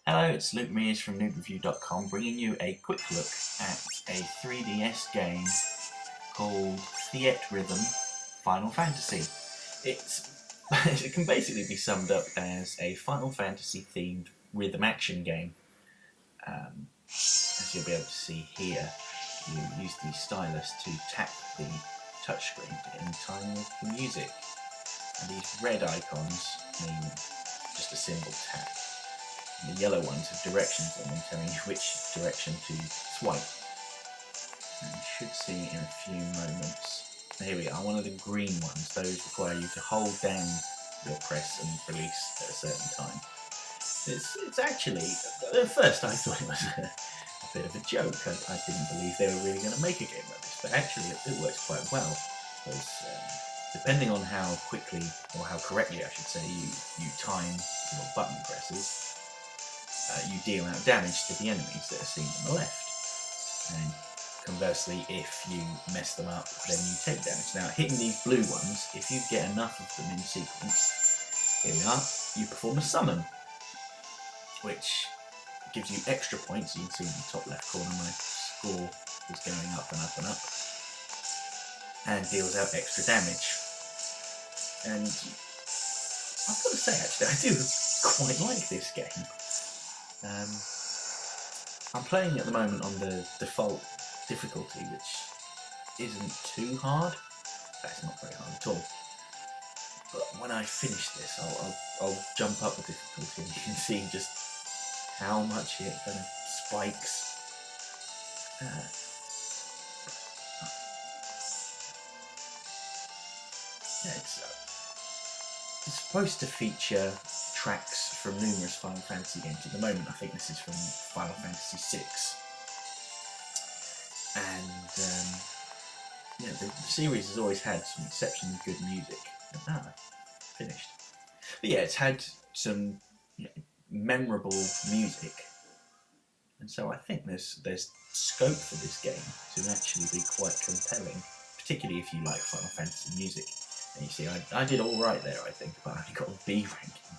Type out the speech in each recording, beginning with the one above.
Hello, it's Luke Mears from noobreview.com bringing you a quick look at a 3DS game called Theatrhythm Final Fantasy. It can basically be summed up as a Final Fantasy themed rhythm action game. As you'll be able to see here, you use the stylus to tap the touchscreen to get in time with the music. And these red icons mean just a simple tap. And the yellow ones have directions on them telling you which direction to swipe. And you should see in a few moments. Here we are, one of the green ones. Those require you to hold down your press and release at a certain time. It's actually, at first I thought it was a bit of a joke. I didn't believe they were really going to make a game like this, but actually it works quite well. Because depending on how quickly, or how correctly I should say, you time your button presses, you deal out damage to the enemies that are seen on the left. And conversely, if you mess them up, then you take damage. Now, hitting these blue ones, if you get enough of them in sequence, here we are, you perform a summon, which gives you extra points. You can see in the top left corner my score is going up and up and up, and deals out extra damage. And I've got to say, actually, I do quite like this game. I'm playing at the moment on the default difficulty, which isn't too hard. That's not very hard at all. But when I finish this, I'll jump up the difficulty, and you can see just how much it kind of spikes. Yeah, it's supposed to feature tracks from numerous Final Fantasy games. At the moment, I think this is from Final Fantasy VI. And yeah, the series has always had some exceptionally good music. Finished. But yeah, it's had some memorable music, and so I think there's scope for this game to actually be quite compelling, particularly if you like Final Fantasy music. And you see, I did all right there, I think, but I only got a B ranking.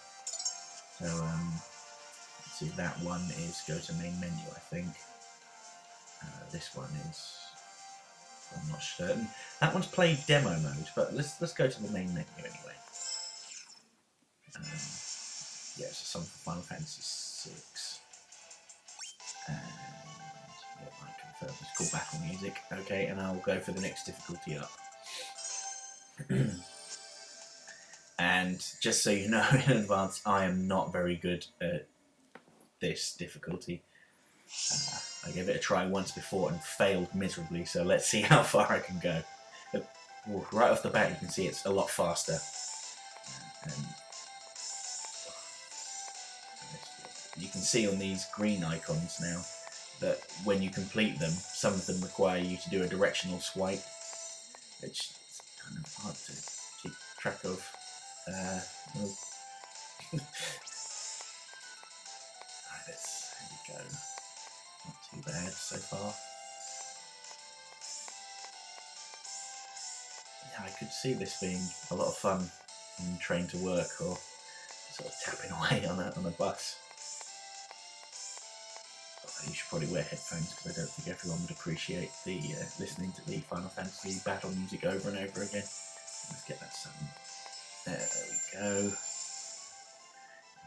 So let's see, that one is go to main menu, I think. This one is, I'm not certain. That one's play demo mode, but let's go to the main menu anyway. Yeah, it's a song for Final Fantasy VI. And yeah, I confirm it's called Battle Music. Okay, and I'll go for the next difficulty up. And just so you know in advance, I am not very good at this difficulty. I gave it a try once before and failed miserably, so let's see how far I can go. Right off the bat, you can see it's a lot faster. And you can see on these green icons now that when you complete them, some of them require you to do a directional swipe, which is kind of hard to keep track of. There we go. Not too bad so far. Yeah, I could see this being a lot of fun in train to work or sort of tapping away on a bus. You should probably wear headphones because I don't think everyone would appreciate the listening to the Final Fantasy battle music over and over again. Let's get that sound. There we go.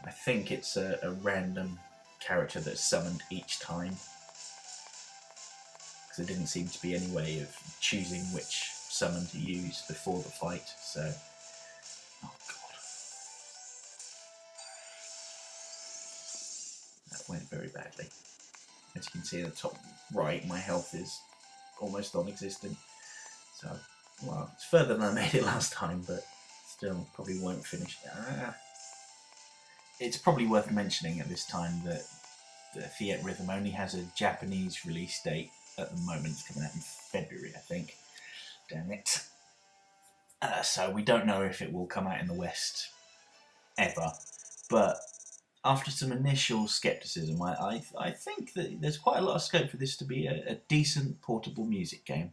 I think it's a random character that's summoned each time, because there didn't seem to be any way of choosing which summon to use before the fight, so... Oh god. That went very badly. As you can see in the top right, my health is almost non-existent. So, well, it's further than I made it last time, but still probably won't finish. It's probably worth mentioning at this time that the Theatrhythm only has a Japanese release date at the moment. It's coming out in February, I think. Damn it. So we don't know if it will come out in the West ever, but after some initial skepticism, I think that there's quite a lot of scope for this to be a decent portable music game.